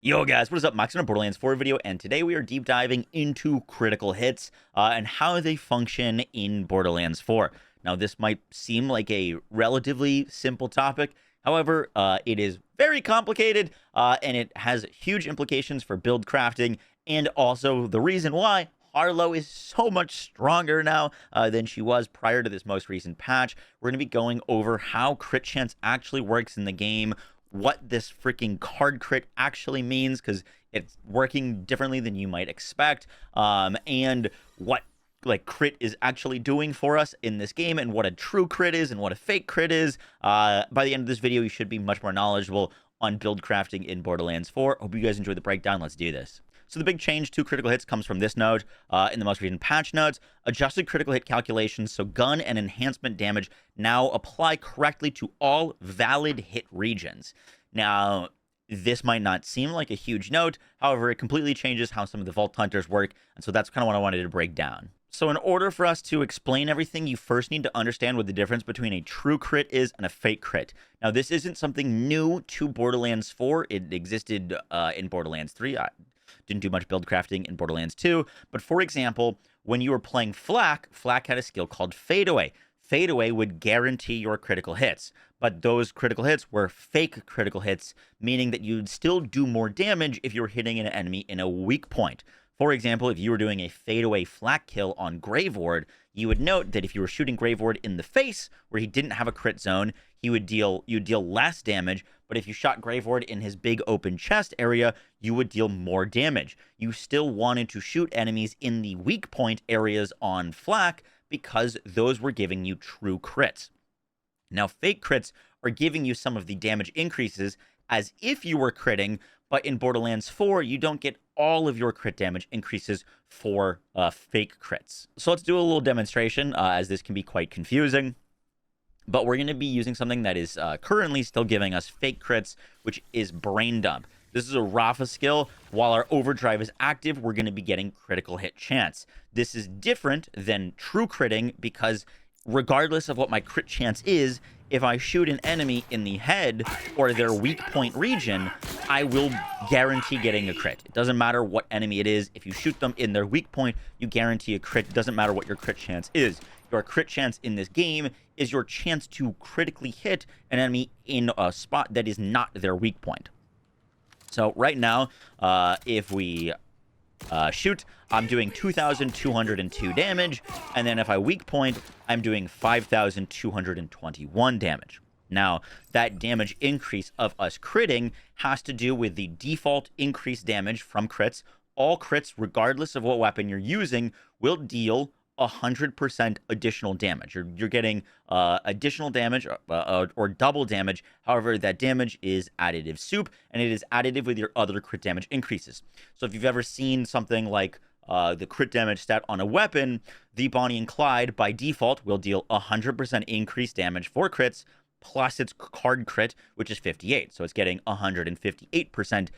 Yo guys, what is up? Max on a Borderlands 4 video, and today we are deep diving into critical hits and how they function in Borderlands 4. Now, this might seem like a relatively simple topic. However, it is very complicated and it has huge implications for build crafting, and also the reason why Harlowe is so much stronger now than she was prior to this most recent patch. We're going to be going over how crit chance actually works in the game, what this freaking card crit actually means, because it's working differently than you might expect, and what crit is actually doing for us in this game, and what a true crit is and what a fake crit is. By the end of this video, you should be much more knowledgeable on build crafting in Borderlands 4. Hope you guys enjoyed the breakdown. Let's do this. So the big change to critical hits comes from this node in the most recent patch notes. Adjusted critical hit calculations, so gun and enhancement damage now apply correctly to all valid hit regions. Now, this might not seem like a huge note. However, it completely changes how some of the Vault Hunters work, and so that's kind of what I wanted to break down. So in order for us to explain everything, you first need to understand what the difference between a true crit is and a fake crit. Now, this isn't something new to Borderlands 4. It existed in Borderlands 3. Didn't do much build crafting in Borderlands 2. But for example, when you were playing Flak had a skill called Fadeaway. Fadeaway would guarantee your critical hits, but those critical hits were fake critical hits, meaning that you'd still do more damage if you were hitting an enemy in a weak point. For example, if you were doing a fadeaway Flak kill on Graveward, you would note that if you were shooting Graveward in the face, where he didn't have a crit zone, you'd deal less damage, but if you shot Graveward in his big open chest area, you would deal more damage. You still wanted to shoot enemies in the weak point areas on Flak, because those were giving you true crits. Now, fake crits are giving you some of the damage increases as if you were critting, but in Borderlands 4, you don't get all of your crit damage increases for fake crits. So let's do a little demonstration, as this can be quite confusing. But we're going to be using something that is currently still giving us fake crits, which is Brain Dump. This is a Rafa skill. While our overdrive is active, we're going to be getting critical hit chance. This is different than true critting because regardless of what my crit chance is, if I shoot an enemy in the head or their weak point region, I will guarantee getting a crit. It doesn't matter what enemy it is. If you shoot them in their weak point, you guarantee a crit. It doesn't matter what your crit chance is. Your crit chance in this game is your chance to critically hit an enemy in a spot that is not their weak point. So right now, if we shoot, I'm doing 2,202 damage, and then if I weak point, I'm doing 5,221 damage. Now, that damage increase of us critting has to do with the default increased damage from crits. All crits, regardless of what weapon you're using, will deal 100% additional damage. You're getting additional damage or double damage. However, that damage is additive soup, and it is additive with your other crit damage increases. So if you've ever seen something like the crit damage stat on a weapon, the Bonnie and Clyde by default will deal 100% increased damage for crits, plus its card crit, which is 58. So it's getting 158%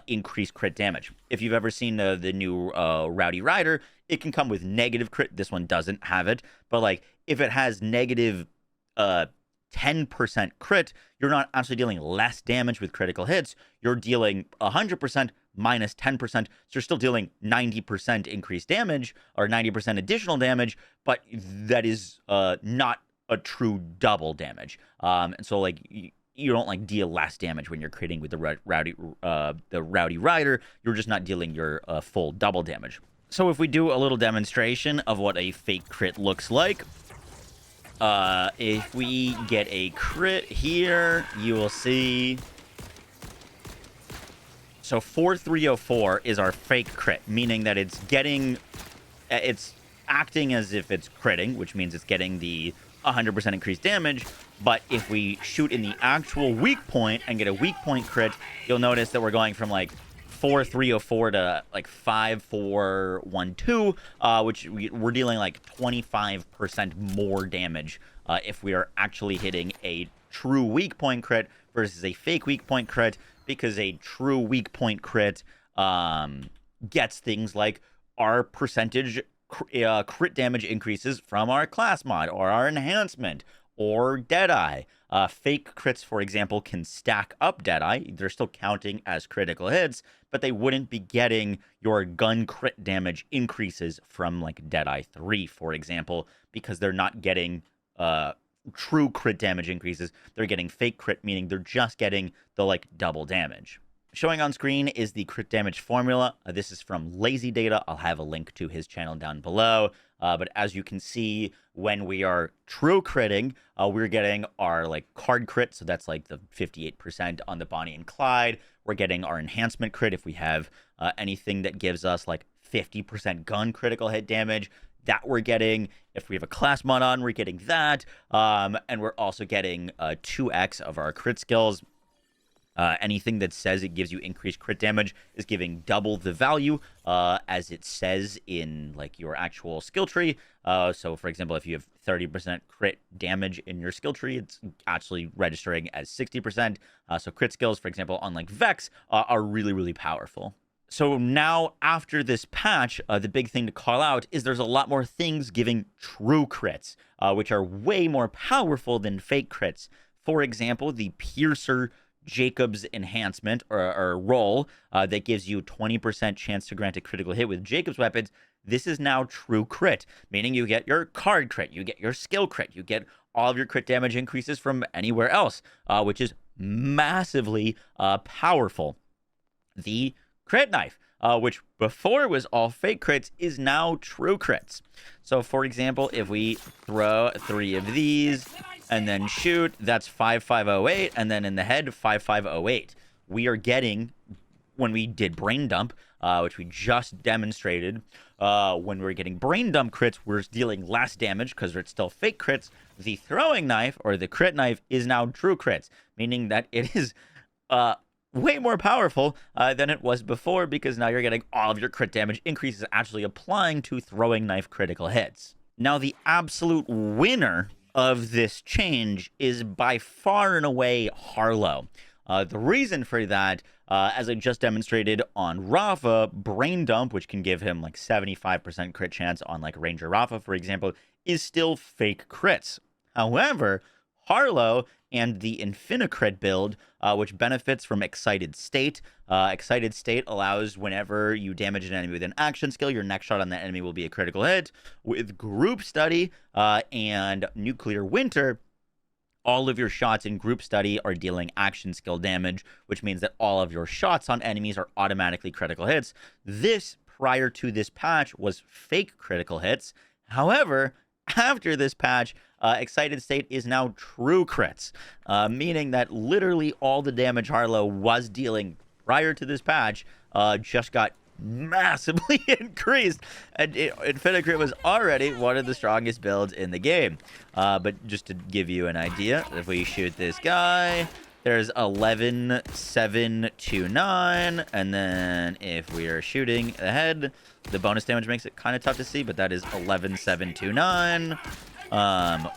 increased crit damage. If you've ever seen the new Rowdy Rider, it can come with negative crit. This one doesn't have it, but like if it has negative 10% crit, you're not actually dealing less damage with critical hits. You're dealing 100% minus 10%, so you're still dealing 90% increased damage or 90% additional damage, but that is not a true double damage. And so like you don't like deal less damage when you're critting with the Rowdy Rider. You're just not dealing your full double damage. So if we do a little demonstration of what a fake crit looks like, if we get a crit here, you will see. So 4304 is our fake crit, meaning that it's acting as if it's critting, which means it's getting the 100% increased damage. But if we shoot in the actual weak point and get a weak point crit, you'll notice that we're going from like 4304 to like 5412, which we're dealing like 25% more damage if we are actually hitting a true weak point crit versus a fake weak point crit, because a true weak point crit gets things like our percentage crit damage increases from our class mod or our enhancement, or Deadeye. Fake crits, for example, can stack up Deadeye. They're still counting as critical hits, but they wouldn't be getting your gun crit damage increases from like Deadeye 3, for example, because they're not getting true crit damage increases. They're getting fake crit, meaning they're just getting the like double damage. Showing on screen is the crit damage formula. This is from Lazy Data. I'll have a link to his channel down below. But as you can see, when we are true critting, we're getting our like card crit. So that's like the 58% on the Bonnie and Clyde. We're getting our enhancement crit if we have anything that gives us like 50% gun critical hit damage. That we're getting. If we have a class mod on, we're getting that. And we're also getting 2x of our crit skills. Anything that says it gives you increased crit damage is giving double the value, as it says in like your actual skill tree. So for example, if you have 30% crit damage in your skill tree, it's actually registering as 60%. So crit skills, for example, on like Vex, are really, really powerful. So now after this patch, the big thing to call out is there's a lot more things giving true crits, which are way more powerful than fake crits. For example, the Piercer Jacob's enhancement or roll that gives you 20% chance to grant a critical hit with Jacob's weapons. This is now true crit, meaning you get your card crit, you get your skill crit, you get all of your crit damage increases from anywhere else, which is massively powerful. The crit knife, which before was all fake crits, is now true crits. So for example, if we throw 3 of these and then shoot, that's 5508, and then in the head, 5508. We are getting, when we did brain dump, which we just demonstrated, when we're getting brain dump crits, we're dealing less damage because it's still fake crits. The throwing knife, or the crit knife, is now true crits, meaning that it is way more powerful than it was before, because now you're getting all of your crit damage increases actually applying to throwing knife critical hits. Now, the absolute winner of this change is by far and away Harlowe. The reason for that, as I just demonstrated on Rafa, Brain Dump, which can give him like 75% crit chance on like Ranger Rafa, for example, is still fake crits. However, Harlowe and the Infinicrit build, which benefits from Excited State. Excited State allows whenever you damage an enemy with an action skill, your next shot on that enemy will be a critical hit. With Group Study and Nuclear Winter, all of your shots in Group Study are dealing action skill damage, which means that all of your shots on enemies are automatically critical hits. This, prior to this patch, was fake critical hits. However, after this patch, Excited State is now true crits, meaning that literally all the damage Harlowe was dealing prior to this patch just got massively increased, and Infinicrit was already one of the strongest builds in the game. But just to give you an idea, if we shoot this guy, there's 11,729, and then if we are shooting the head, the bonus damage makes it kind of tough to see, but that is 11,729.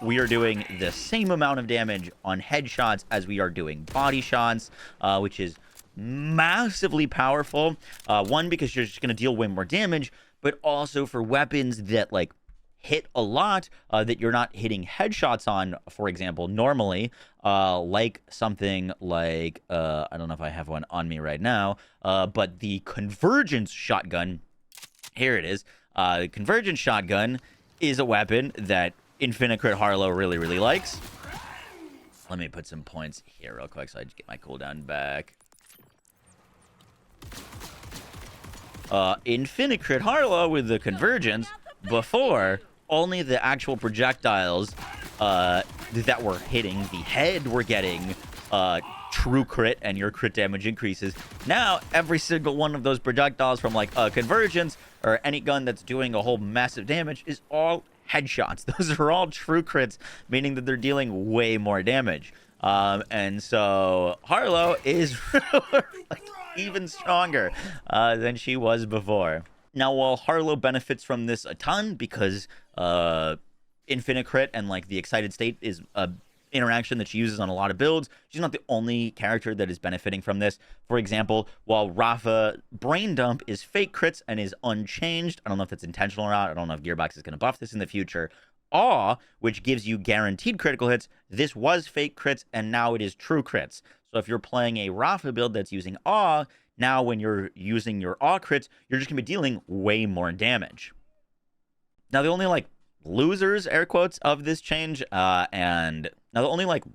We are doing the same amount of damage on headshots as we are doing body shots, which is massively powerful. One, because you're just going to deal way more damage, but also for weapons that like hit a lot, that you're not hitting headshots on, for example, normally, like something like, I don't know if I have one on me right now, but the Convergence shotgun, here it is. The Convergence shotgun is a weapon that Infinicrit Harlowe really, really likes. Let me put some points here real quick so I just get my cooldown back. Infinicrit Harlowe with the Convergence, before, only the actual projectiles that were hitting the head were getting true crit, and your crit damage increases. Now, every single one of those projectiles from like Convergence or any gun that's doing a whole massive damage is all headshots. Those are all true crits, meaning that they're dealing way more damage. And so Harlowe is like even stronger than she was before. Now, while Harlowe benefits from this a ton because Infinicrit and like the Excited State is a interaction that she uses on a lot of builds, she's not the only character that is benefiting from this. For example, while Rafa Brain Dump is fake crits and is unchanged, I don't know if that's intentional or not, I don't know if Gearbox is going to buff this in the future, Awe, which gives you guaranteed critical hits. This was fake crits, and now it is true crits. So if you're playing a Rafa build that's using Awe, now when you're using your Awe crits, you're just going to be dealing way more damage. Now, the only, like, losers, air quotes, of this change,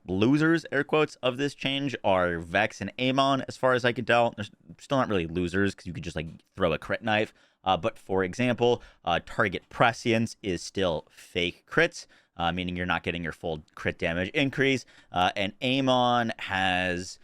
losers, air quotes, of this change are Vex and Amon, as far as I could tell. They're still not really losers, because you could just, like, throw a crit knife. But, for example, target prescience is still fake crits, meaning you're not getting your full crit damage increase. And Amon has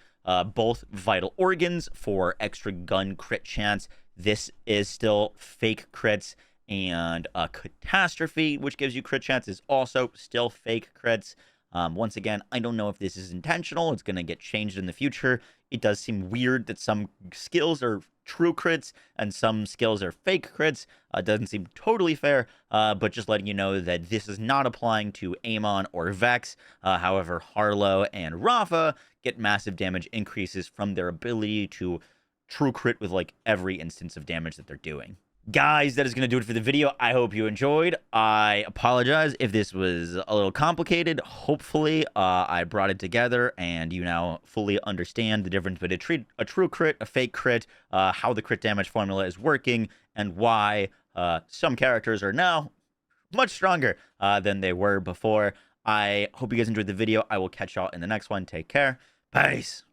both vital organs for extra gun crit chance. This is still fake crits. And catastrophe, which gives you crit chance, is also still fake crits. Once again, I don't know if this is intentional. It's going to get changed in the future. It does seem weird that some skills are true crits and some skills are fake crits. Doesn't seem totally fair, but just letting you know that this is not applying to Amon or Vex. However, Harlowe and Rafa get massive damage increases from their ability to true crit with, like, every instance of damage that they're doing. Guys, that is going to do it for the video. I hope you enjoyed. I apologize if this was a little complicated. Hopefully, I brought it together and you now fully understand the difference between a true crit, a fake crit, how the crit damage formula is working, and why some characters are now much stronger than they were before. I hope you guys enjoyed the video. I will catch y'all in the next one. Take care. Peace.